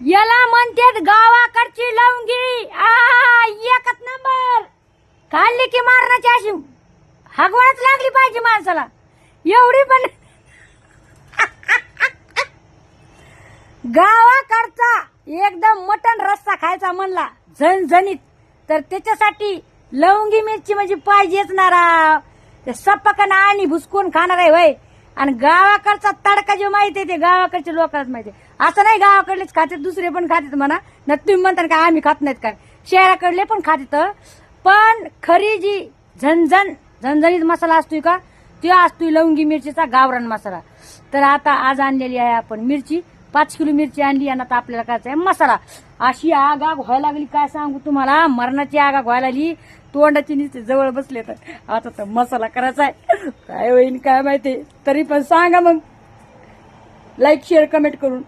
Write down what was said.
याला म्हणतात गावाकडची लवंगी. एकच नंबर. खाल्ली की मारण्याची अशी हगवणच लागली पाहिजे माणसाला. एवढी पण गावाकडचा एकदम मटण रस्सा खायचा म्हणला झणझणीत तर त्याच्यासाठी लवंगी मिरची म्हणजे पाहिजेच ना राव. ते सपकन आणि भुसकून खाणार आहे वय. आणि गावाकडचा तडका जो माहिती आहे ते गावाकडच्या लोकांनाच माहिती आहे. असं नाही गावाकडलेच खाते दुसरे पण खातात म्हणा ना. तुम्ही म्हणता का आम्ही खात नाहीत काय. शहराकडले पण खातात. पण खरी जी झणझणीत मसाला असतोय का तो असतोय लवंगी मिरचीचा गावरान मसाला. तर आता आज आणलेली आहे आपण मिरची. 5 किलो मिरची आणली आणि आता आपल्याला करायचा आहे मसाला. अशी आगाग व्हायला लागली काय सांगू तुम्हाला. मरणाची आगाग व्हायला लागली. तोंडाची नुसते जवळ बसले तर आता तर मसाला करायचा आहे. काय होईल काय माहिती. तरी पण सांगा मग लाईक शेअर कमेंट करून.